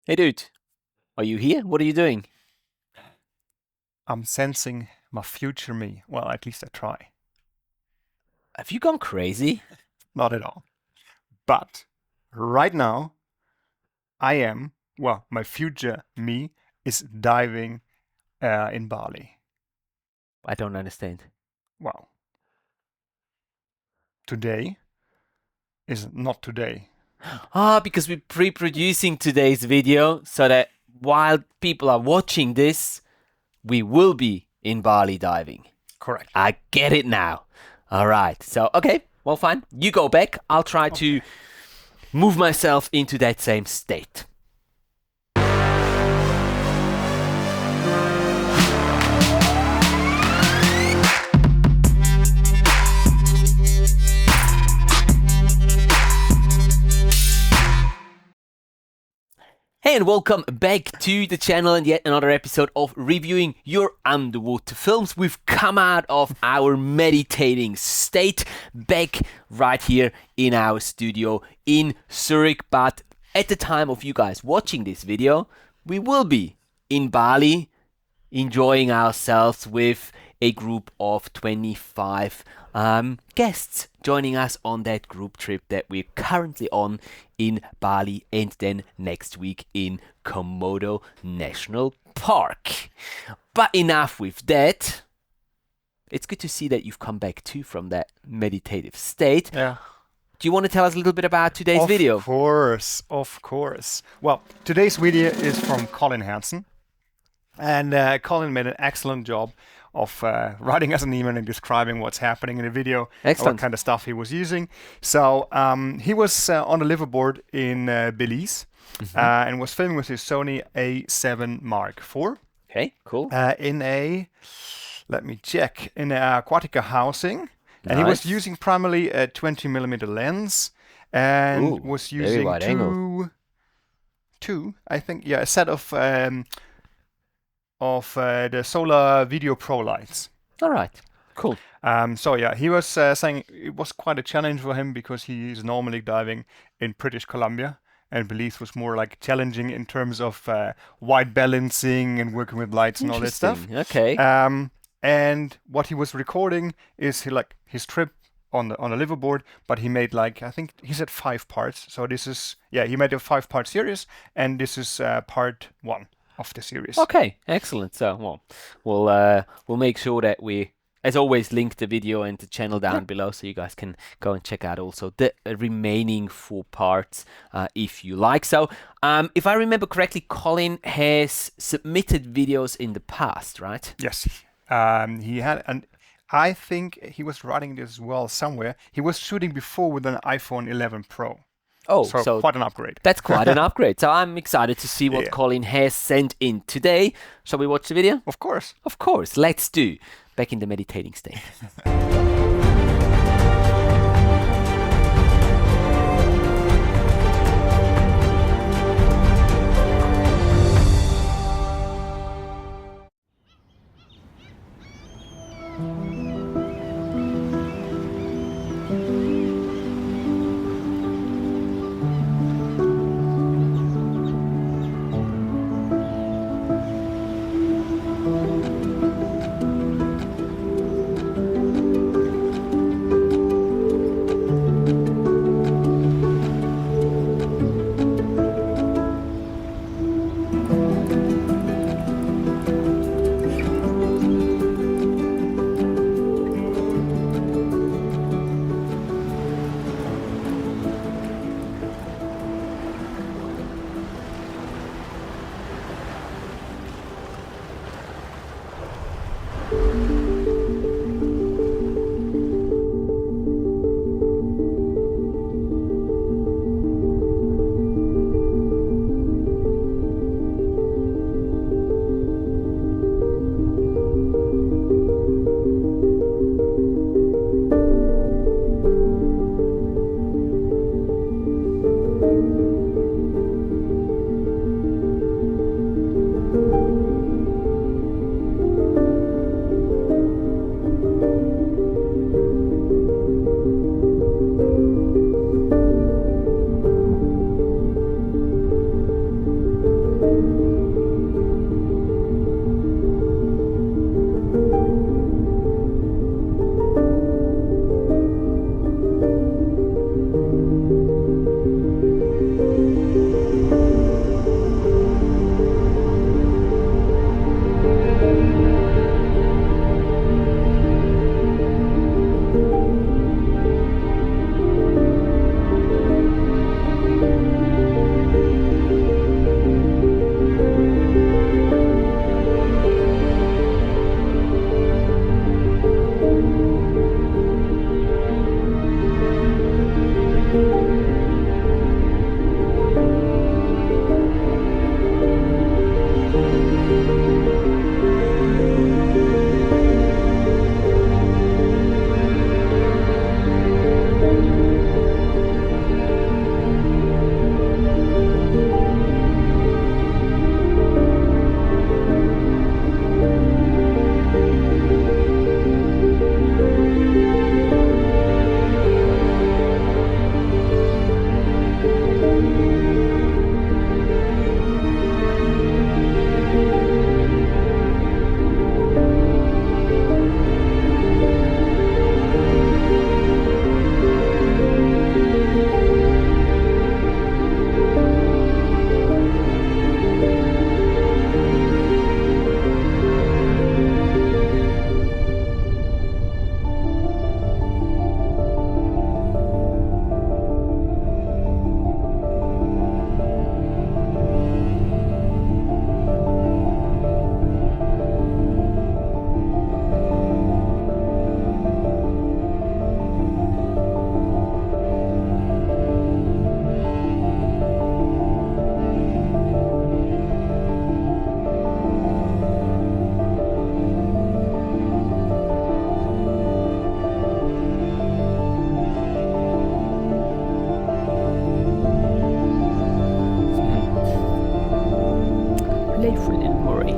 Hey dude, are you here? What are you doing? I'm sensing my future me. Well, at least I try. Have you gone crazy? Not at all. But right now, my future me is diving in Bali. I don't understand. Well, today is not today. Because we're pre-producing today's video so that while people are watching this, we will be in Bali diving. Correct. I get it now. All right. So, okay, well, fine. You go back. I'll try to move myself into that same state. Hey and welcome back to the channel and yet another episode of reviewing your underwater films. We've come out of our meditating state back right here in our studio in Zurich, but at the time of you guys watching this video, we will be in Bali enjoying ourselves with a group of 25 guests joining us on that group trip that we're currently on in Bali and then next week in Komodo National Park. But enough with that. It's good to see that you've come back too from that meditative state. Yeah. Do you want to tell us a little bit about today's video? Of course. Well, today's video is from Kolin Hansen. And Colin made an excellent job of writing us an email and describing what's happening in the video, Excellent. what kind of stuff he was using. So he was on the liveaboard in Belize and was filming with his Sony A7 Mark IV. Okay, cool. In a Aquatica housing. And he was using primarily a 20mm lens and was using a set of the Solar Video Pro lights. All right, cool. He was saying it was quite a challenge for him because he is normally diving in British Columbia, and Belize was more like challenging in terms of white balancing and working with lights and all that stuff. Okay. And what he was recording is his trip on the liveaboard, but he made I think he said 5 parts. So this is he made a 5-part series, and this is part 1 of the series. Okay, excellent. So, we'll make sure that we, as always, link the video and the channel down below, so you guys can go and check out also the remaining 4 parts if you like. So, if I remember correctly, Colin has submitted videos in the past, right? Yes, he had, and I think he was writing this as well somewhere. He was shooting before with an iPhone 11 Pro. Oh, so quite an upgrade. That's quite an upgrade. So I'm excited to see what Colin has sent in today. Shall we watch the video? Of course. Of course. Let's do. Back in the meditating state. playful little Murray.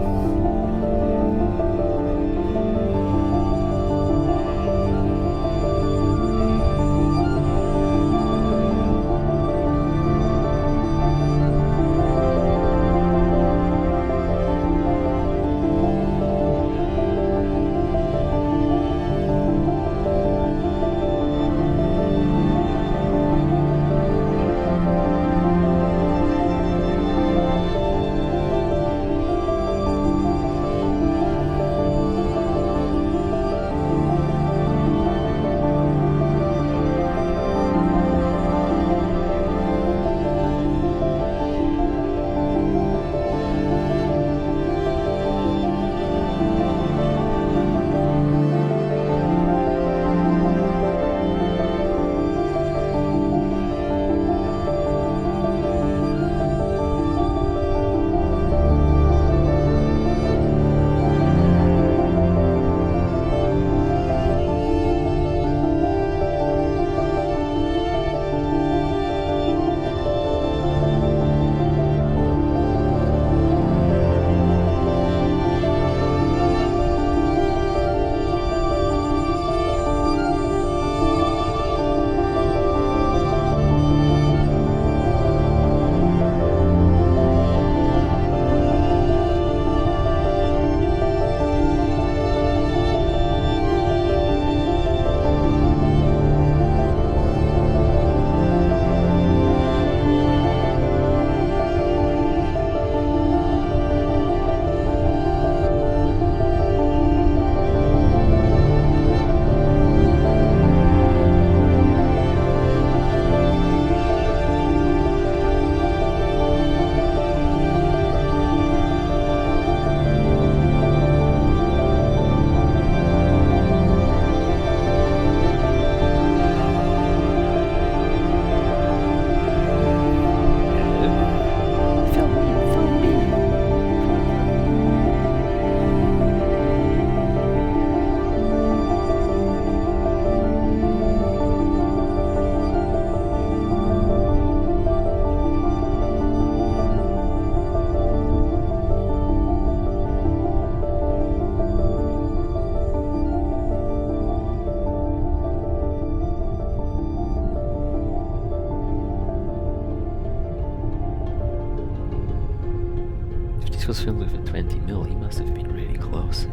Was filmed with a 20mm, he must have been really close.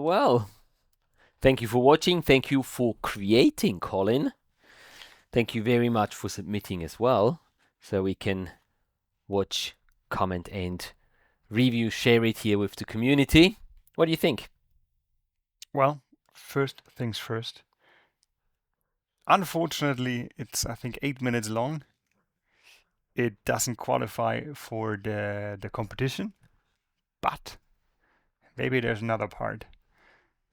Well. Thank you for watching. Thank you for creating, Colin. Thank you very much for submitting as well, so we can watch, comment, and review, share it here with the community. What do you think? Well, first things first. Unfortunately, it's, I think, 8 minutes long. It doesn't qualify for the competition, but maybe there's another part.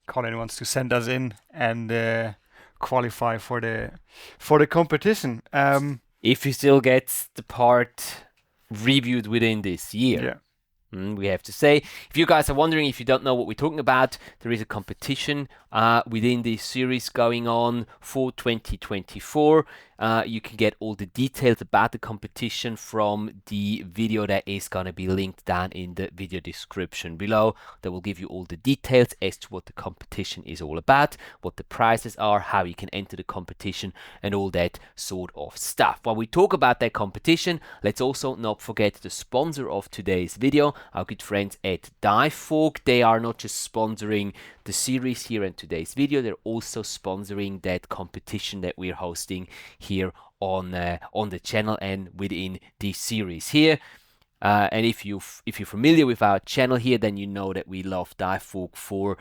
Colin wants to send us in and qualify for the competition. If he still gets the part reviewed within this year. Yeah. We have to say, if you guys are wondering, if you don't know what we're talking about, there is a competition within this series going on for 2024. You can get all the details about the competition from the video that is going to be linked down in the video description below. That will give you all the details as to what the competition is all about, what the prizes are, how you can enter the competition, and all that sort of stuff. While we talk about that competition, let's also not forget the sponsor of today's video, our good friends at Divefork. They are not just sponsoring the series here in today's video, they're also sponsoring that competition that we're hosting here on the channel and within this series here. And if you're familiar with our channel here, then you know that we love Divefork for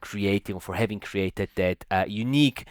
creating, or for having created that unique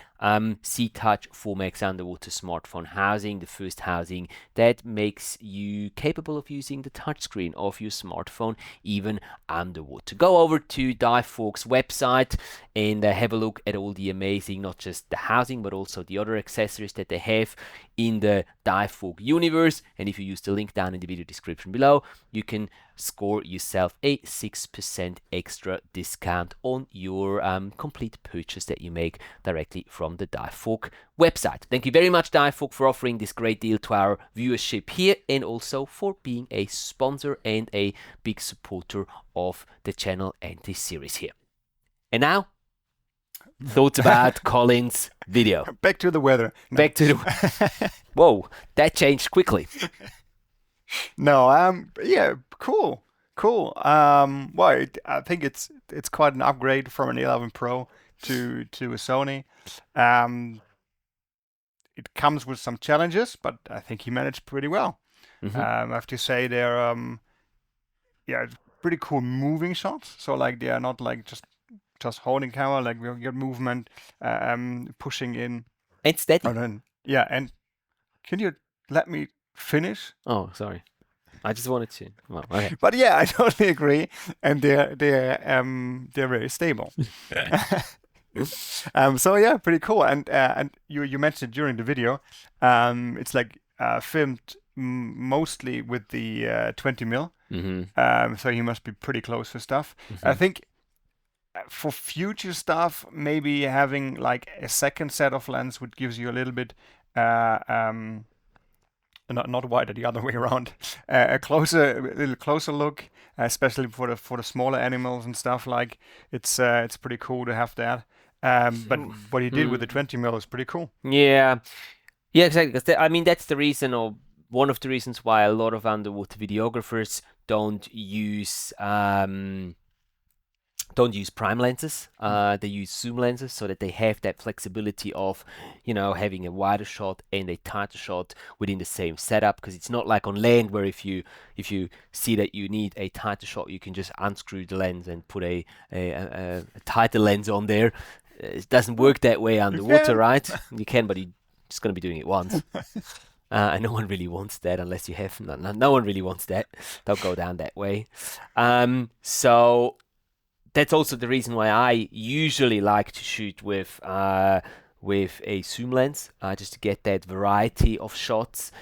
C-Touch 4Max underwater smartphone housing, the first housing that makes you capable of using the touchscreen of your smartphone even underwater. Go over to Divefork's website and have a look at all the amazing, not just the housing, but also the other accessories that they have in the Divefork universe. And if you use the link down in the video description below, you can score yourself a 6% extra discount on your complete purchase that you make directly from the Divefork website. Thank you very much, Divefork, for offering this great deal to our viewership here, and also for being a sponsor and a big supporter of the channel and this series here. And now, thoughts about Colin's video. Back to the weather. No. Back to the... Whoa, that changed quickly. No, yeah, cool. Well, I think it's quite an upgrade from an 11 Pro to a Sony. It comes with some challenges, but I think he managed pretty well. I have to say they're yeah, pretty cool moving shots. So like they are not like just holding camera, like we get movement, pushing in. And steady. Yeah, and can you let me finish? Oh, sorry. I just wanted to. Well, okay. But yeah, I totally agree, and they're very stable. So yeah, pretty cool. And you mentioned during the video, it's like filmed mostly with the 20 mil. So he must be pretty close to stuff. I think for future stuff, maybe having like a second set of lens would gives you a little bit not wider, the other way around, a little closer look, especially for the smaller animals and stuff. Like it's pretty cool to have that. But what he did with the 20 mil is pretty cool. Yeah, exactly. Because I mean, that's the reason, or one of the reasons, why a lot of underwater videographers don't use prime lenses. They use zoom lenses so that they have that flexibility of, having a wider shot and a tighter shot within the same setup. Because it's not like on land, where if you see that you need a tighter shot, you can just unscrew the lens and put a tighter lens on there. It doesn't work that way underwater, right? You can, but you're just going to be doing it once. And no one really wants that, unless you have... No one really wants that. Don't go down that way. So... that's also the reason why I usually like to shoot with a zoom lens, just to get that variety of shots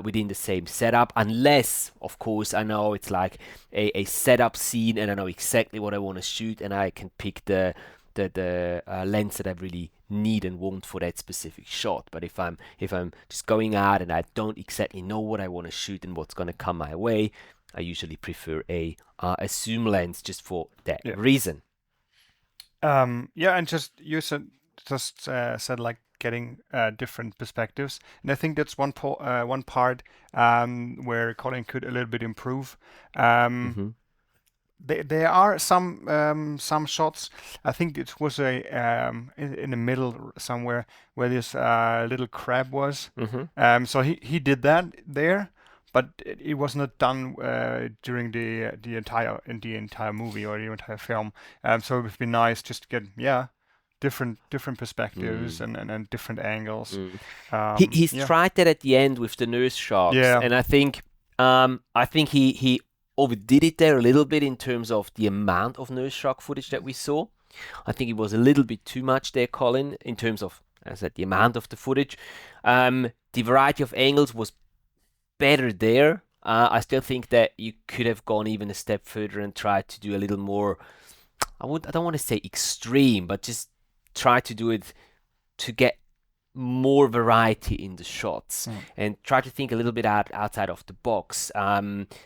within the same setup. Unless, of course, I know it's like a setup scene and I know exactly what I want to shoot, and I can pick the lens that I really need and want for that specific shot. But if I'm just going out and I don't exactly know what I want to shoot and what's going to come my way, I usually prefer a zoom lens just for that reason. Yeah, and you said like getting different perspectives, and I think that's one part where Colin could a little bit improve. There are some shots. I think it was in the middle somewhere where this little crab was. So he did that there. But it was not done during the entire movie or the entire film. So it would be nice just to get different perspectives and different angles. He's tried that at the end with the nurse sharks, and I think he overdid it there a little bit in terms of the amount of nurse shark footage that we saw. I think it was a little bit too much there, Colin, in terms of, as I said, the amount of the footage. The variety of angles was better there, I still think that you could have gone even a step further and tried to do a little more. I don't want to say extreme, but just try to do it to get more variety in the shots and try to think a little bit outside of the box.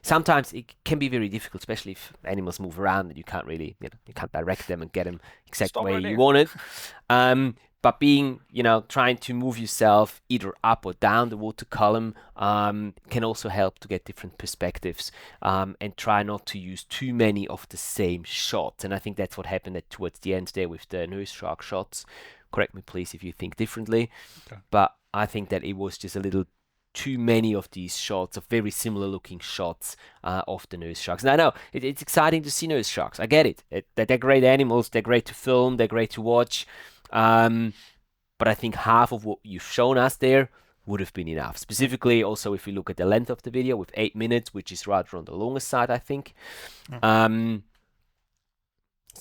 Sometimes it can be very difficult, especially if animals move around and you can't really, you can't direct them and get them exact way you want it. But being, trying to move yourself either up or down the water column can also help to get different perspectives and try not to use too many of the same shots. And I think that's what happened towards the end there with the nurse shark shots. Correct me, please, if you think differently. Okay. But I think that it was just a little too many of these shots, of very similar looking shots of the nurse sharks. And I know it's exciting to see nurse sharks. I get it. They're great animals. They're great to film. They're great to watch. But I think half of what you've shown us there would have been enough. Specifically, also, if you look at the length of the video with 8 minutes, which is rather on the longer side, I think. So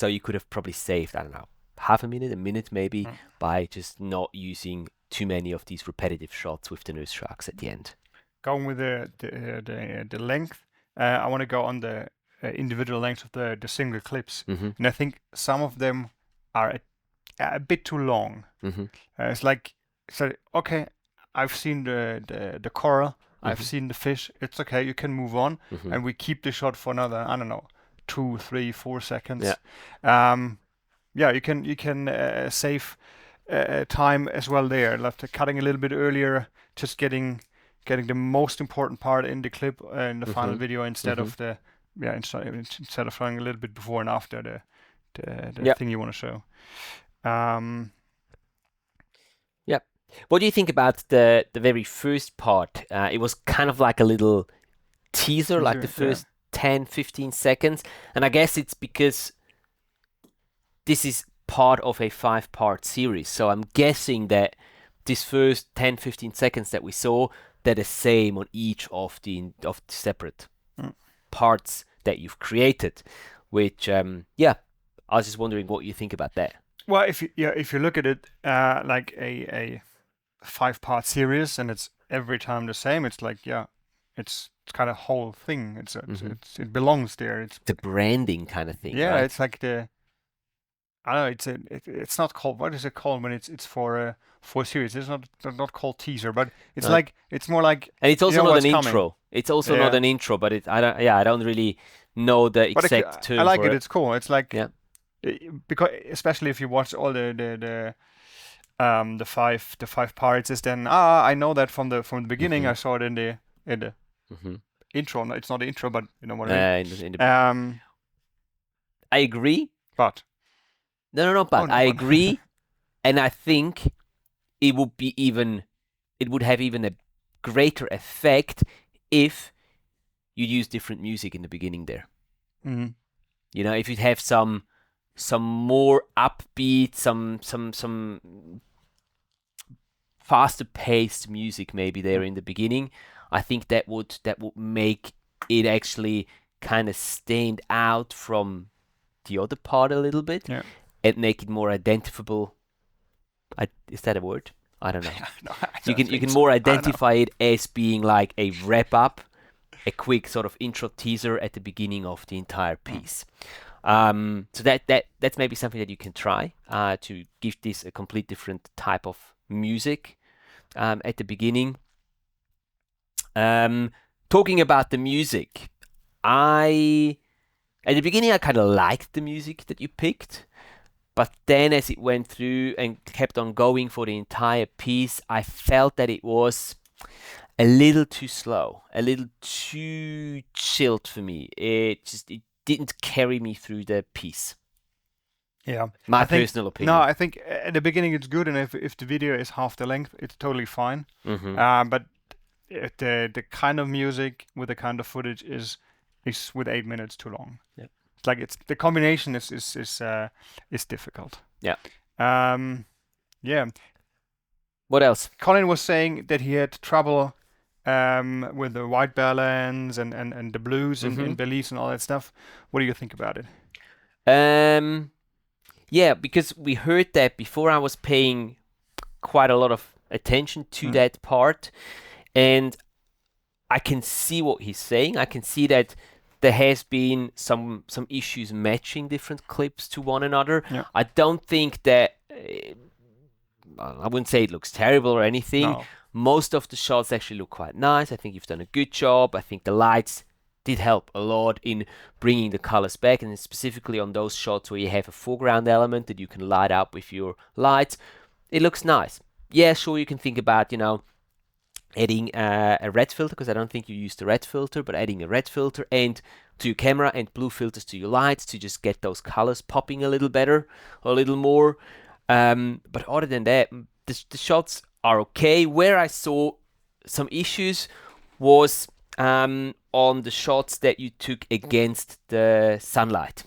you could have probably saved, I don't know, half a minute maybe, by just not using too many of these repetitive shots with the nurse sharks at the end. Going with the length, I want to go on the individual length of the single clips. And I think some of them are a bit too long. It's like, okay, I've seen the coral, I've seen the fish, it's okay, you can move on, and we keep the shot for another, I don't know, 2, 3, 4 seconds. You can save time as well there, like cutting a little bit earlier, just getting the most important part in the clip in the final video instead of instead of showing a little bit before and after the thing you want to show. What do you think about the very first part? It was kind of like a little teaser, like the first 10-15 seconds, and I guess it's because this is part of a 5-part series, so I'm guessing that this first 10-15 seconds that we saw, they're the same on each of the separate parts that you've created, which I was just wondering what you think about that. Well, if you look at it like a 5-part series and it's every time the same, it's like it's kind of whole thing. It belongs there. It's the branding kind of thing. Yeah, right? It's like I don't know. It's not called. What is it called when it's for a series? It's not called teaser, but it's like it's more like. And it's also not an intro. Coming. It's also not an intro, but I don't really know the exact term. I like it. It's cool. It's like because especially if you watch all the 5 parts, is then I know that from the beginning. I saw it in the intro. No, it's not the intro, but you know what I mean. I agree. But but I agree, and I think it would have even a greater effect if you use different music in the beginning there. If you'd have some more upbeat, some faster paced music maybe there in the beginning, I think that would make it actually kind of stand out from the other part a little bit and make it more identifiable. Is that a word? I don't know. You can more identify it as being like a wrap up, a quick sort of intro teaser at the beginning of the entire piece. So that's maybe something that you can try to give this a complete different type of music at the beginning. Talking about the music, at the beginning I kind of liked the music that you picked, but then as it went through and kept on going for the entire piece, I felt that it was a little too slow, a little too chilled for me. It didn't carry me through the piece. Yeah, my personal opinion. No, I think at the beginning it's good, and if the video is half the length, it's totally fine. But the kind of music with the kind of footage is with 8 minutes too long. Yeah, it's like the combination is difficult. Yeah. Yeah. What else? Kolin was saying that he had trouble with the white balance and the blues and Belize and all that stuff. What do you think about it? Yeah, because we heard that before. I was paying quite a lot of attention to that part, and I can see what he's saying. I can see that there has been some issues matching different clips to one another. Yeah. I don't think that I wouldn't say it looks terrible or anything. No. Most of the shots actually look quite nice. I think you've done a good job. I think the lights did help a lot in bringing the colors back, and specifically on those shots where you have a foreground element that you can light up with your lights, it looks nice. Yeah, sure, you can think about, adding a red filter, because I don't think you used the red filter, but adding a red filter and to your camera and blue filters to your lights to just get those colors popping a little better, a little more. But other than that, the shots are okay. Where I saw some issues was on the shots that you took against the sunlight.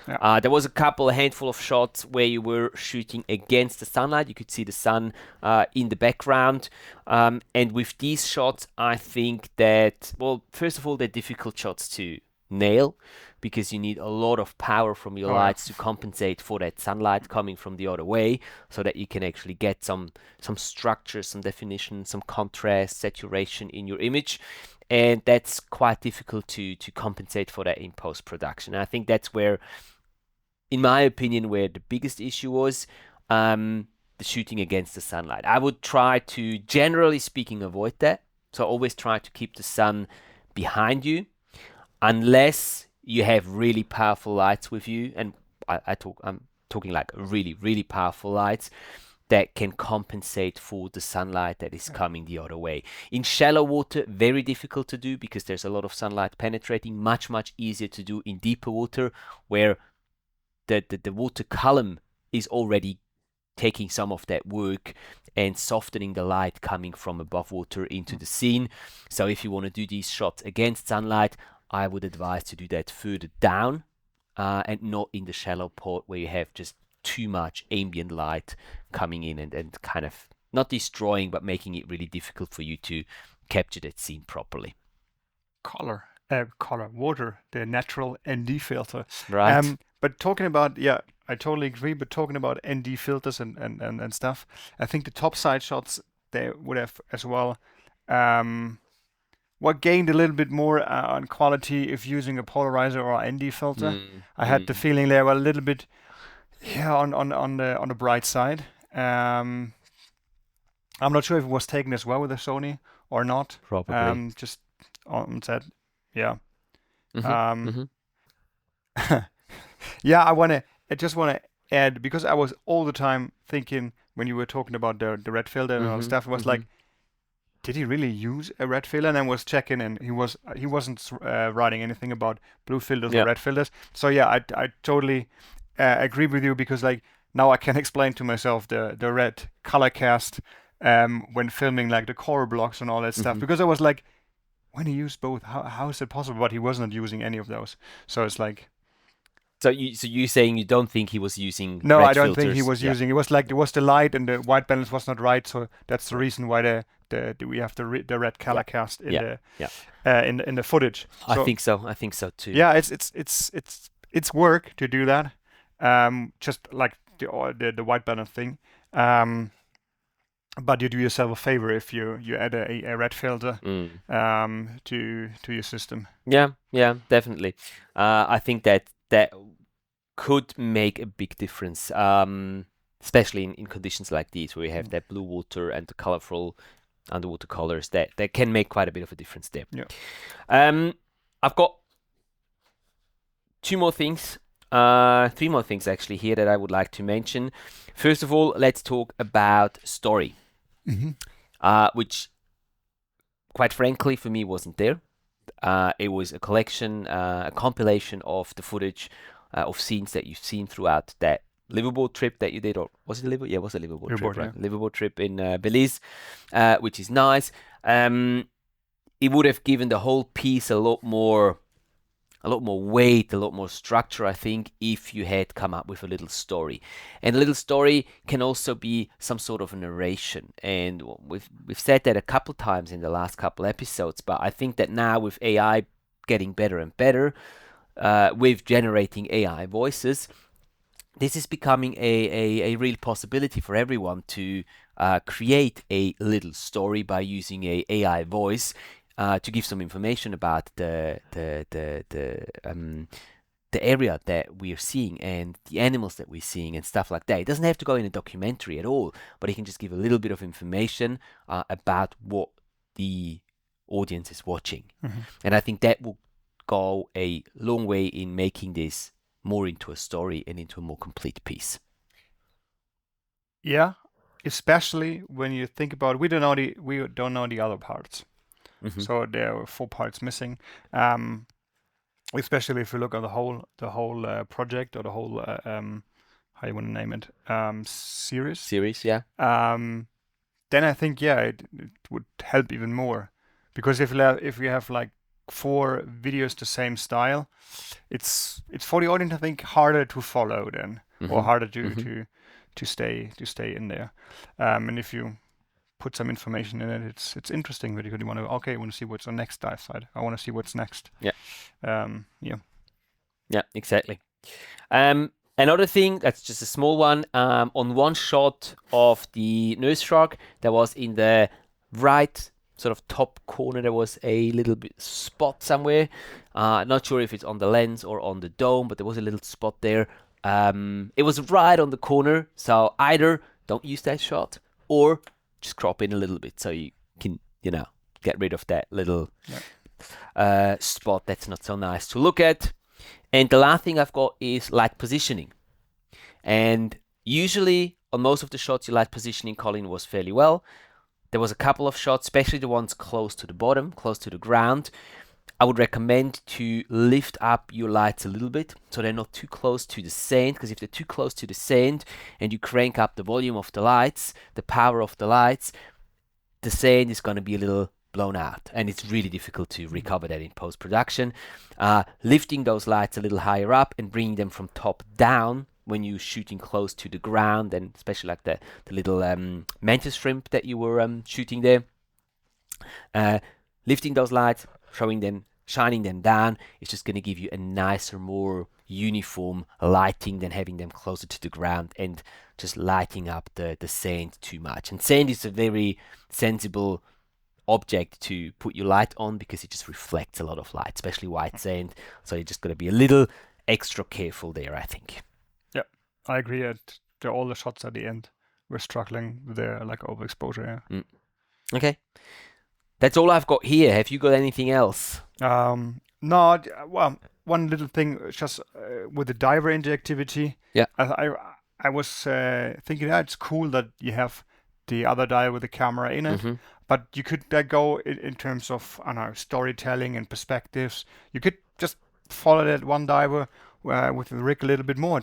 Yeah. There was a handful of shots where you were shooting against the sunlight. You could see the sun in the background. And with these shots, I think that, well, first of all, they're difficult shots to nail because you need a lot of power from your lights to compensate for that sunlight coming from the other way, so that you can actually get some structure, some definition, some contrast, saturation in your image. And that's quite difficult to compensate for that in post-production. And I think that's where, in my opinion, where the biggest issue was the shooting against the sunlight. I would try to, generally speaking, avoid that. So always try to keep the sun behind you, unless you have really powerful lights with you. And I'm talking like really, really powerful lights that can compensate for the sunlight that is coming the other way. In shallow water, very difficult to do because there's a lot of sunlight penetrating. Much, much easier to do in deeper water, where the water column is already taking some of that work and softening the light coming from above water into the scene. So if you want to do these shots against sunlight, I would advise to do that further down and not in the shallow part where you have just too much ambient light coming in and kind of not destroying, but making it really difficult for you to capture that scene properly. Water, the natural ND filter. Right. But talking about, yeah, I totally agree, but talking about ND filters and stuff, I think the top side shots, they would have as well what gained a little bit more on quality if using a polarizer or ND filter. I had the feeling they were a little bit, on the bright side. I'm not sure if it was taken as well with the Sony or not. Probably. Just on that, yeah. Yeah, I just wanna add, because I was all the time thinking when you were talking about the red filter and all the stuff, it was like, did he really use a red filter? And I was checking, and he wasn't writing anything about blue filters or red filters. So yeah, I totally agree with you, because like now I can explain to myself the red color cast when filming like the core blocks and all that stuff, because I was like, when he used both, how is it possible? But he wasn't using any of those. So it's like. So you're saying you don't think he was using No, red I don't filters? think he was using. It was like there was the light and the white balance was not right, so that's the reason why we have the red color cast in in the footage. So, I think so. I think so too. Yeah, it's work to do that. Just like the white balance thing. But you do yourself a favor if you add a red filter to your system. Yeah, definitely. I think that could make a big difference, especially in conditions like these where you have that blue water and the colorful underwater colors. That can make quite a bit of a difference there. Yeah. I've got three more things actually here that I would like to mention. First of all, let's talk about story, which, quite frankly, for me wasn't there. It was a collection, a compilation of the footage of scenes that you've seen throughout that Liverpool trip that you did, or was it Liverpool? Yeah, it was a Liverpool trip, right? Liverpool trip in Belize, which is nice. It would have given the whole piece a lot more weight, a lot more structure, I think, if you had come up with a little story. And a little story can also be some sort of a narration. And we've said that a couple times in the last couple episodes, but I think that now with AI getting better and better, with generating AI voices, this is becoming a real possibility for everyone to create a little story by using a AI voice. to give some information about the area that we are seeing and the animals that we're seeing and stuff like that. It doesn't have to go in a documentary at all, but he can just give a little bit of information about what the audience is watching. And I think that will go a long way in making this more into a story and into a more complete piece. Yeah, especially when you think about we don't know the other parts. So there are 4 parts missing. Especially if you look at the whole project or the whole how you want to name it, series. Yeah. Then I think it would help even more, because if you have like 4 videos the same style, it's for the audience I think harder to follow then, or harder to stay in there. And if you put some information in it, it's interesting, but you want to see what's on next dive side. I want to see what's next. Yeah, exactly. Another thing that's just a small one, on one shot of the nurse shark, there was in the right sort of top corner, there was a little bit spot somewhere. Not sure if it's on the lens or on the dome, but there was a little spot there. It was right on the corner, so either don't use that shot or just crop in a little bit so you can, get rid of that little spot that's not so nice to look at. And the last thing I've got is light positioning. And usually on most of the shots, your light positioning, Kolin, was fairly well. There was a couple of shots, especially the ones close to the bottom, close to the ground. I would recommend to lift up your lights a little bit so they're not too close to the sand, because if they're too close to the sand and you crank up the volume of the lights, the power of the lights, the sand is going to be a little blown out, and it's really difficult to recover that in post-production. Lifting those lights a little higher up and bringing them from top down when you're shooting close to the ground, and especially like the little mantis shrimp that you were shooting there. Lifting those lights, shining them down, is just going to give you a nicer, more uniform lighting than having them closer to the ground and just lighting up the sand too much. And sand is a very sensible object to put your light on because it just reflects a lot of light, especially white sand. So you're just going to be a little extra careful there, I think. Yeah, I agree. All the shots at the end were struggling with their overexposure. Yeah. Okay, that's all I've got here. Have you got anything else? No. Well, one little thing, just with the diver interactivity. Yeah. I was thinking it's cool that you have the other diver with the camera in it. But you could go in terms of, storytelling and perspectives. You could just follow that one diver with the rig a little bit more,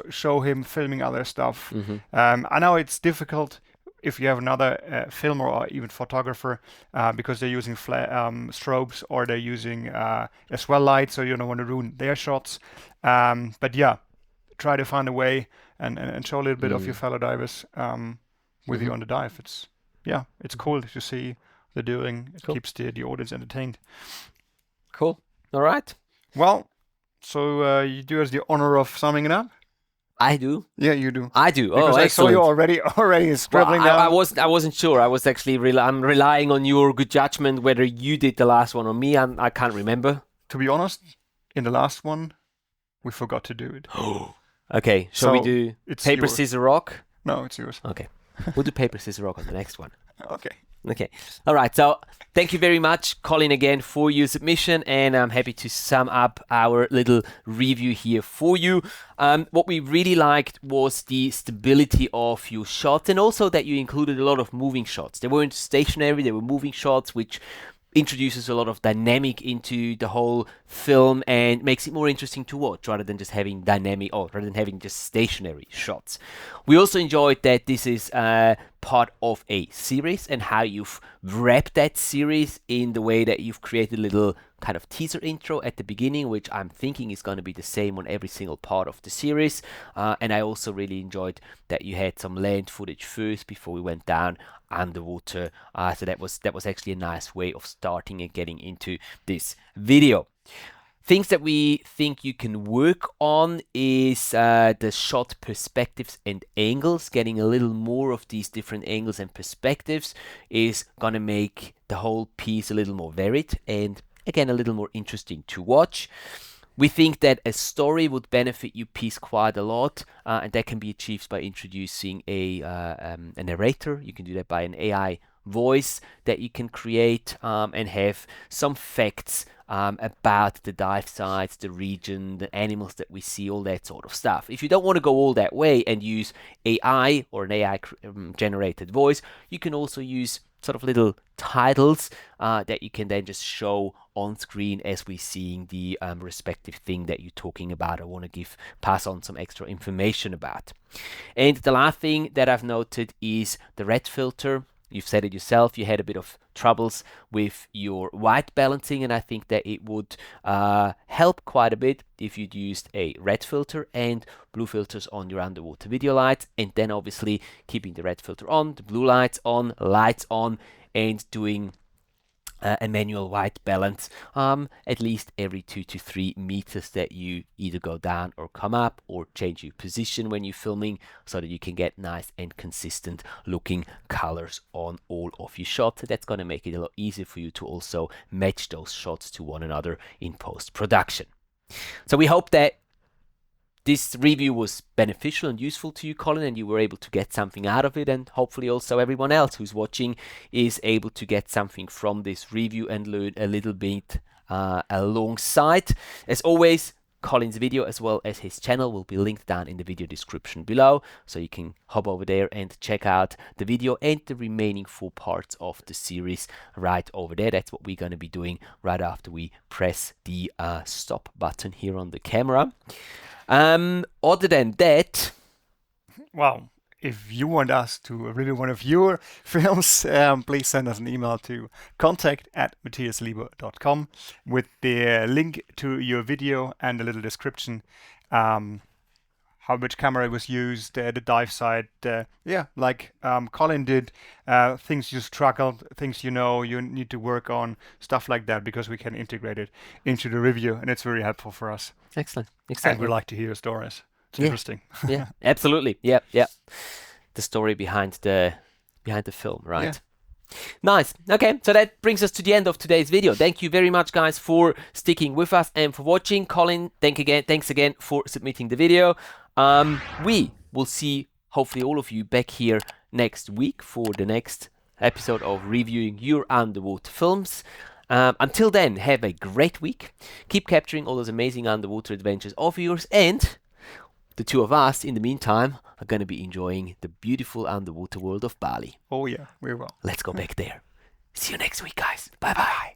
show him filming other stuff. I know it's difficult if you have another filmer or even photographer, because they're using strobes or they're using as well light, so you don't want to ruin their shots. But yeah, try to find a way and show a little bit of your fellow divers with you on the dive. It's cool to see they're doing. It keeps the audience entertained. Cool. All right. Well, so you do us the honor of summing it up? I do. Yeah, you do. I do. Because I saw you already scribbling down. I wasn't sure. I was actually I'm relying on your good judgment whether you did the last one or me. I can't remember. To be honest, in the last one, we forgot to do it. Okay. Shall we do paper, scissors, rock? No, it's yours. Okay. We'll do paper, scissors, rock on the next one. Okay. All right. So thank you very much, Kolin, again for your submission, and I'm happy to sum up our little review here for you. What we really liked was the stability of your shots, and also that you included a lot of moving shots. They weren't stationary; they were moving shots, which introduces a lot of dynamic into the whole film and makes it more interesting to watch rather than just having just stationary shots. We also enjoyed that this is part of a series and how you've wrapped that series in the way that you've created a little kind of teaser intro at the beginning, which I'm thinking is going to be the same on every single part of the series. And I also really enjoyed that you had some land footage first before we went down underwater. So that was actually a nice way of starting and getting into this video. Things that we think you can work on is the shot perspectives and angles. Getting a little more of these different angles and perspectives is going to make the whole piece a little more varied and, again, a little more interesting to watch. We think that a story would benefit your piece quite a lot, and that can be achieved by introducing a narrator. You can do that by an AI voice that you can create and have some facts about the dive sites, the region, the animals that we see, all that sort of stuff. If you don't want to go all that way and use AI or an AI generated voice, you can also use sort of little titles that you can then just show on screen as we're seeing the respective thing that you're talking about or want to pass on some extra information about. And the last thing that I've noted is the red filter. You've said it yourself, you had a bit of troubles with your white balancing, and I think that it would help quite a bit if you'd used a red filter and blue filters on your underwater video lights, and then obviously keeping the red filter on, the blue lights on, and doing a manual white balance at least every 2 to 3 meters that you either go down or come up, or change your position when you're filming so that you can get nice and consistent looking colors on all of your shots. That's going to make it a lot easier for you to also match those shots to one another in post-production. So we hope that this review was beneficial and useful to you, Kolin, and you were able to get something out of it, and hopefully also everyone else who's watching is able to get something from this review and learn a little bit alongside. As always, Colin's video as well as his channel will be linked down in the video description below, so you can hop over there and check out the video and the remaining 4 parts of the series right over there. That's what we're going to be doing right after we press the stop button here on the camera. Other than that, Well, if you want us to review one of your films, please send us an email to contact@matthiaslebo.com with the link to your video and a little description, which camera was used, the dive site, like Kolin did, things you struggled, things you need to work on, stuff like that, because we can integrate it into the review, and it's very helpful for us. excellent. And we like to hear stories. It's interesting. Yeah, absolutely. Yeah. The story behind the film, right? Yeah. Nice. Okay, so that brings us to the end of today's video. Thank you very much, guys, for sticking with us and for watching. Kolin, thanks again for submitting the video. We will see hopefully all of you back here next week for the next episode of reviewing your underwater films. Until then, have a great week. Keep capturing all those amazing underwater adventures of yours, and the two of us, in the meantime, are going to be enjoying the beautiful underwater world of Bali. Oh yeah, we will. Let's go back there. See you next week, guys. Bye-bye.